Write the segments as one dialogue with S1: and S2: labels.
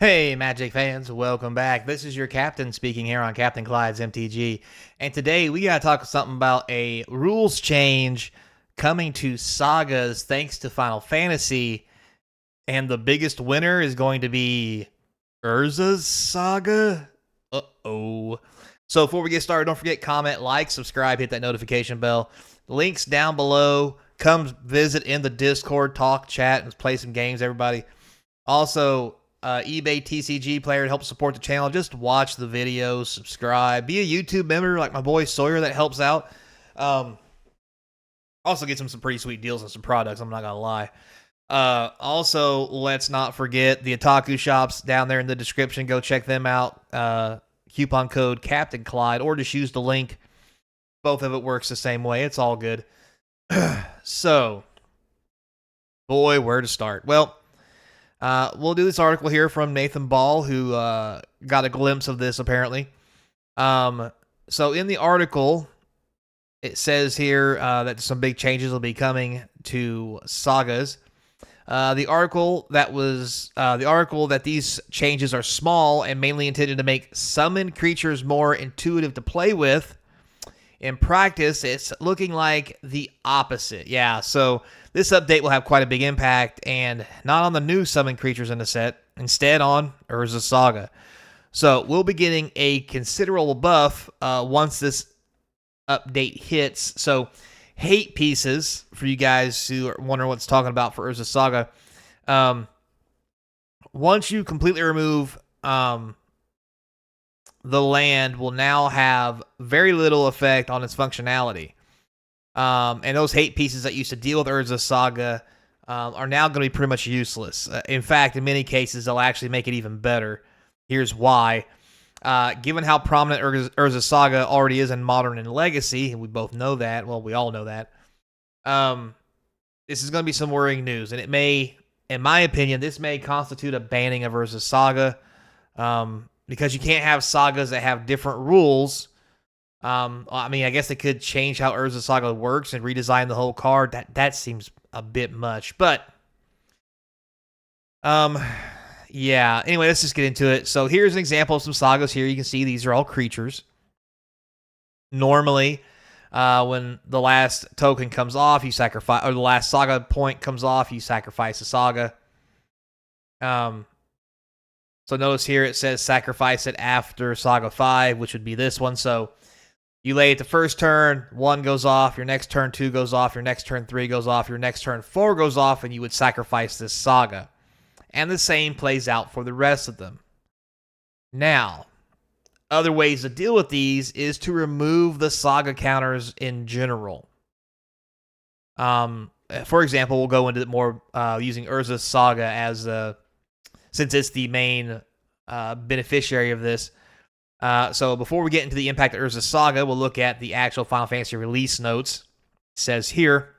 S1: Hey, Magic fans, welcome back. This is your captain speaking here on Capnclydes MTG. And today we got to talk something about a rules change coming to Sagas thanks to Final Fantasy. And the biggest winner is going to be Urzas Saga. Uh-oh. So before we get started, don't forget, comment, like, subscribe, hit that notification bell. Links down below. Come visit in the Discord, talk, chat, and play some games, everybody. Also, eBay TCG player to help support the channel. Just watch the videos, subscribe, be a YouTube member like my boy Sawyer. That helps out. Also gets him some pretty sweet deals on some products, I'm not gonna lie. Also, let's not forget the Otaku shops down there in the description. Go check them out. Coupon code Capnclyde, or just use the link. Both of it works the same way. It's all good. So, boy, where to start? Well, we'll do this article here from Nathan Ball, who got a glimpse of this, apparently. So in the article, it says here that some big changes will be coming to Sagas. The article that these changes are small and mainly intended to make summoned creatures more intuitive to play with. In practice, it's looking like the opposite. Yeah, so this update will have quite a big impact, and not on the new summon creatures in the set, instead on Urzas Saga. So we'll be getting a considerable buff once this update hits. So hate pieces, for you guys who are wondering what's talking about for Urzas Saga. Once you completely remove the land, will now have very little effect on its functionality. And those hate pieces that used to deal with Urzas Saga are now going to be pretty much useless. In fact, in many cases, they'll actually make it even better. Here's why. Given how prominent Urzas Saga already is in Modern and Legacy, and we both know that, well, we all know that, this is going to be some worrying news. And it may, in my opinion, this may constitute a banning of Urzas Saga, because you can't have sagas that have different rules. I mean, I guess they could change how Urzas Saga works and redesign the whole card. That seems a bit much, but yeah. Anyway, let's just get into it. So here's an example of some sagas. Here you can see these are all creatures. Normally, when the last token comes off, you sacrifice, or the last saga point comes off, you sacrifice a saga. So notice here it says sacrifice it after Saga 5, which would be this one. So you lay it the first turn, 1 goes off, your next turn 2 goes off, your next turn 3 goes off, your next turn 4 goes off, and you would sacrifice this saga. And the same plays out for the rest of them. Now, other ways to deal with these is to remove the saga counters in general. For example, we'll go into more using Urzas Saga as since it's the main beneficiary of this. So before we get into the impact of Urzas Saga, we'll look at the actual Final Fantasy release notes. It says here,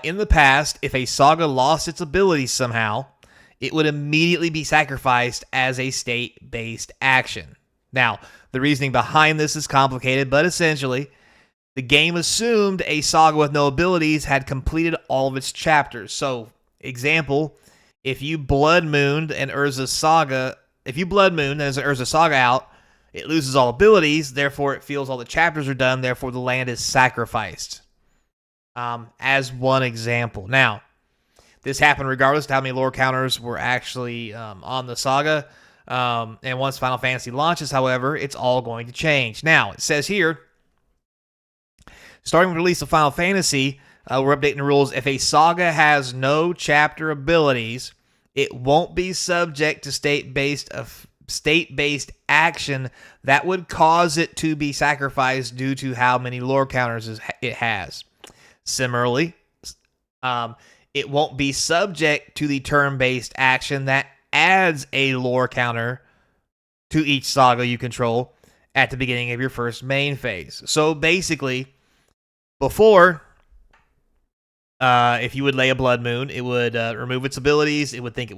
S1: in the past, if a saga lost its abilities somehow, it would immediately be sacrificed as a state-based action. Now, the reasoning behind this is complicated, but essentially, the game assumed a saga with no abilities had completed all of its chapters. So, example, if you Blood Mooned an Urzas Saga, if you Blood Moon and there's an Urzas Saga out, it loses all abilities, therefore it feels all the chapters are done, therefore the land is sacrificed. As one example. Now, this happened regardless of how many lore counters were actually on the saga. And once Final Fantasy launches, however, it's all going to change. Now, it says here, starting with the release of Final Fantasy, we're updating the rules. If a saga has no chapter abilities, it won't be subject to state-based action that would cause it to be sacrificed due to how many lore counters it has. Similarly, it won't be subject to the turn-based action that adds a lore counter to each saga you control at the beginning of your first main phase. So basically, before, if you would lay a Blood Moon, it would remove its abilities. It would think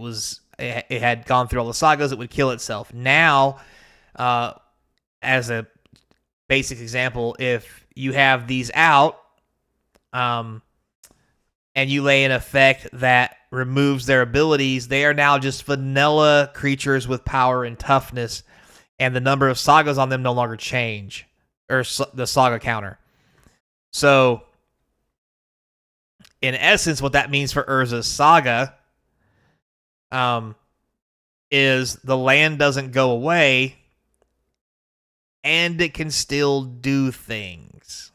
S1: it had gone through all the sagas. It would kill itself. Now, as a basic example, if you have these out, and you lay an effect that removes their abilities, they are now just vanilla creatures with power and toughness, and the number of sagas on them no longer change, or the saga counter. So, in essence, what that means for Urza's Saga is the land doesn't go away, and it can still do things.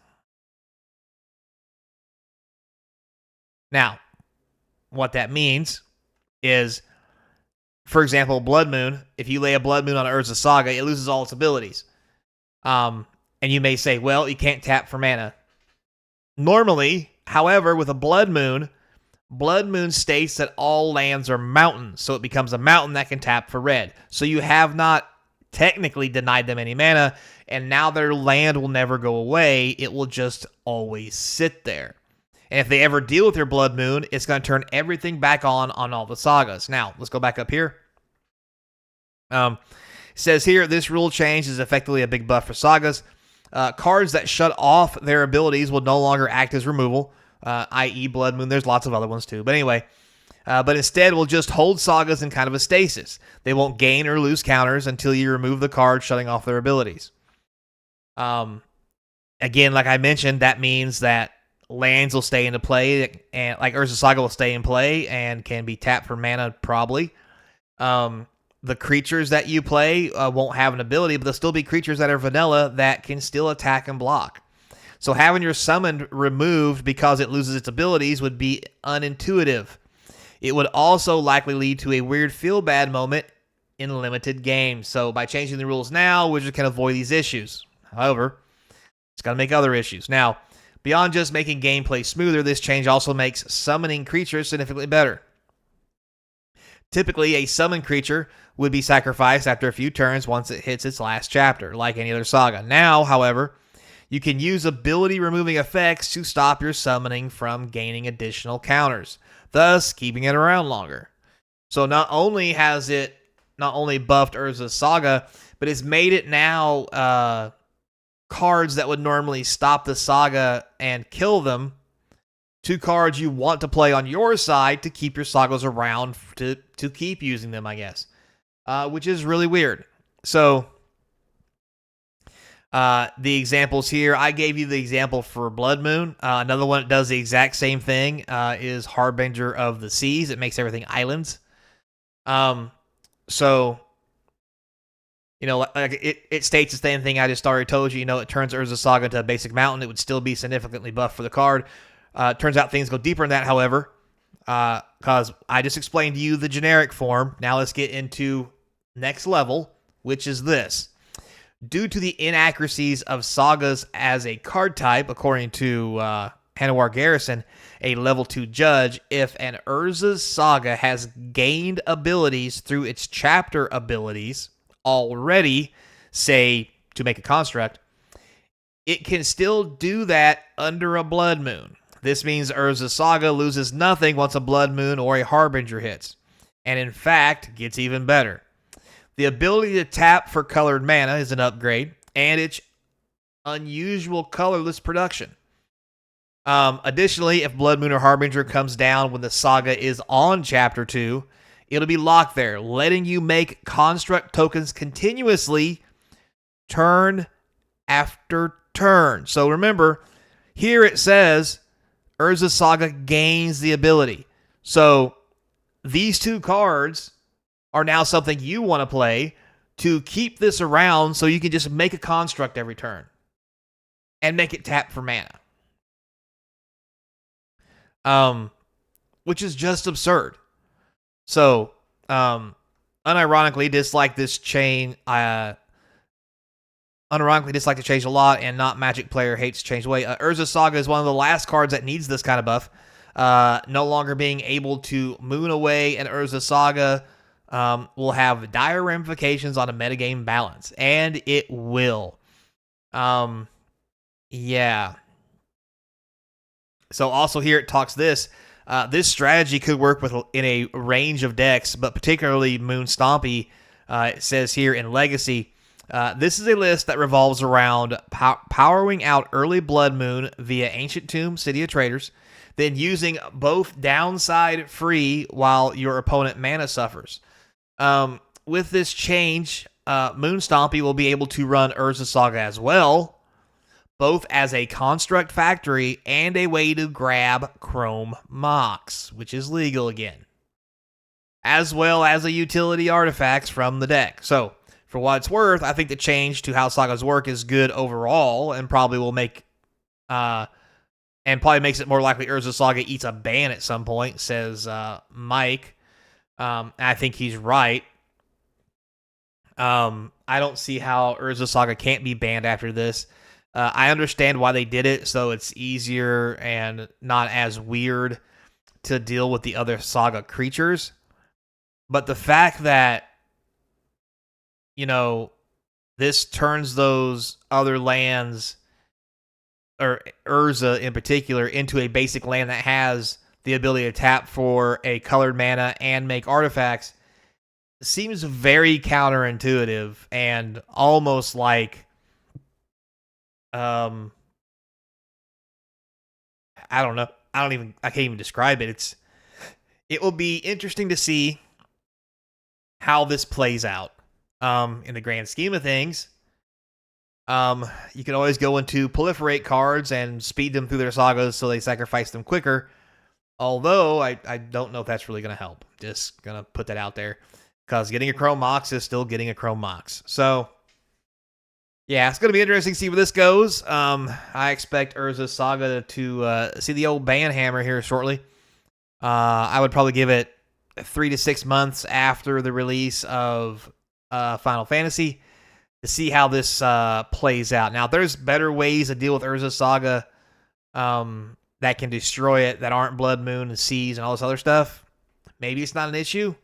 S1: Now, what that means is, for example, Blood Moon. If you lay a Blood Moon on Urza's Saga, it loses all its abilities. And you may say, well, you can't tap for mana. Normally, however, with a Blood Moon states that all lands are mountains, so it becomes a mountain that can tap for red. So you have not technically denied them any mana, and now their land will never go away. It will just always sit there. And if they ever deal with your Blood Moon, it's going to turn everything back on all the sagas. Now, let's go back up here. It says here, this rule change is effectively a big buff for sagas. Cards that shut off their abilities will no longer act as removal, i.e. Blood Moon. There's lots of other ones too. But anyway, but instead will just hold sagas in kind of a stasis. They won't gain or lose counters until you remove the card shutting off their abilities. Again, like I mentioned, that means that lands will stay into play, and like Urza's Saga will stay in play and can be tapped for mana probably. The creatures that you play won't have an ability, but they'll still be creatures that are vanilla that can still attack and block. So having your summon removed because it loses its abilities would be unintuitive. It would also likely lead to a weird feel-bad moment in limited games. So by changing the rules now, Wizards can avoid these issues. However, it's going to make other issues. Now, beyond just making gameplay smoother, this change also makes summoning creatures significantly better. Typically, a summoned creature would be sacrificed after a few turns once it hits its last chapter, like any other saga. Now, however, you can use ability-removing effects to stop your summoning from gaining additional counters, thus keeping it around longer. So not only has it buffed Urza's Saga, but it's made it now cards that would normally stop the saga and kill them, two cards you want to play on your side to keep your sagas around to keep using them, I guess. Which is really weird. So, the examples here, I gave you the example for Blood Moon. Another one that does the exact same thing is Harbinger of the Seas. It makes everything islands. So, you know, like it states the same thing I just already told you. You know, it turns Urza's Saga into a basic mountain. It would still be significantly buffed for the card. Turns out things go deeper than that, however, because I just explained to you the generic form. Now let's get into next level, which is this. Due to the inaccuracies of sagas as a card type, according to Hanawar Garrison, a level 2 judge, if an Urza's Saga has gained abilities through its chapter abilities already, say, to make a construct, it can still do that under a Blood Moon. This means Urza's Saga loses nothing once a Blood Moon or a Harbinger hits, and in fact, gets even better. The ability to tap for colored mana is an upgrade, and its unusual colorless production. Additionally, if Blood Moon or Harbinger comes down when the saga is on Chapter 2, it'll be locked there, letting you make construct tokens continuously turn after turn. So remember, here it says Urza's Saga gains the ability. So these two cards are now something you want to play to keep this around so you can just make a construct every turn and make it tap for mana. Which is just absurd. So, unironically, dislike this change. Unironically, dislike the change a lot, and not Magic player hates change away. Urza's Saga is one of the last cards that needs this kind of buff. No longer being able to moon away an Urza's Saga will have dire ramifications on a metagame balance, and it will. Yeah. So also here it talks this. This strategy could work in a range of decks, but particularly Moon Stompy. It says here in Legacy, this is a list that revolves around powering out early Blood Moon via Ancient Tomb, City of Traders. then using both downside free while your opponent mana suffers. With this change, Moon Stompy will be able to run Urza Saga as well, both as a construct factory and a way to grab Chrome Mox, which is legal again, as well as a utility artifacts from the deck. So, for what it's worth, I think the change to how Sagas work is good overall, and probably will make, and probably makes it more likely Urza Saga eats a ban at some point, says Mike. I think he's right. I don't see how Urza Saga can't be banned after this. I understand why they did it, so it's easier and not as weird to deal with the other Saga creatures. But the fact that, you know, this turns those other lands, or Urza in particular, into a basic land that has the ability to tap for a colored mana and make artifacts, seems very counterintuitive and almost like, I don't know. I can't even describe it. It will be interesting to see how this plays out. In the grand scheme of things, you can always go into proliferate cards and speed them through their sagas so they sacrifice them quicker. Although, I don't know if that's really going to help. Just going to put that out there. Because getting a Chrome Mox is still getting a Chrome Mox. So, yeah, it's going to be interesting to see where this goes. I expect Urza Saga to see the old ban hammer here shortly. I would probably give it 3 to 6 months after the release of Final Fantasy to see how this plays out. Now, there's better ways to deal with Urza Saga that can destroy it, that aren't Blood Moon and Seas and all this other stuff. Maybe it's not an issue.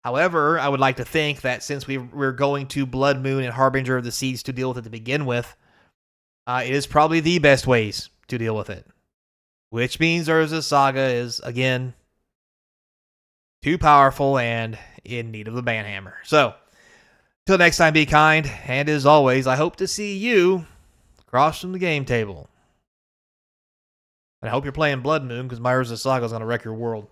S1: However, I would like to think that since we're going to Blood Moon and Harbinger of the Seas to deal with it to begin with, it is probably the best ways to deal with it. Which means Urza Saga is, again, too powerful and in need of the ban hammer. So, till next time, be kind, and as always, I hope to see you across from the game table. And I hope you're playing Blood Moon, because my Urza Saga is going to wreck your world.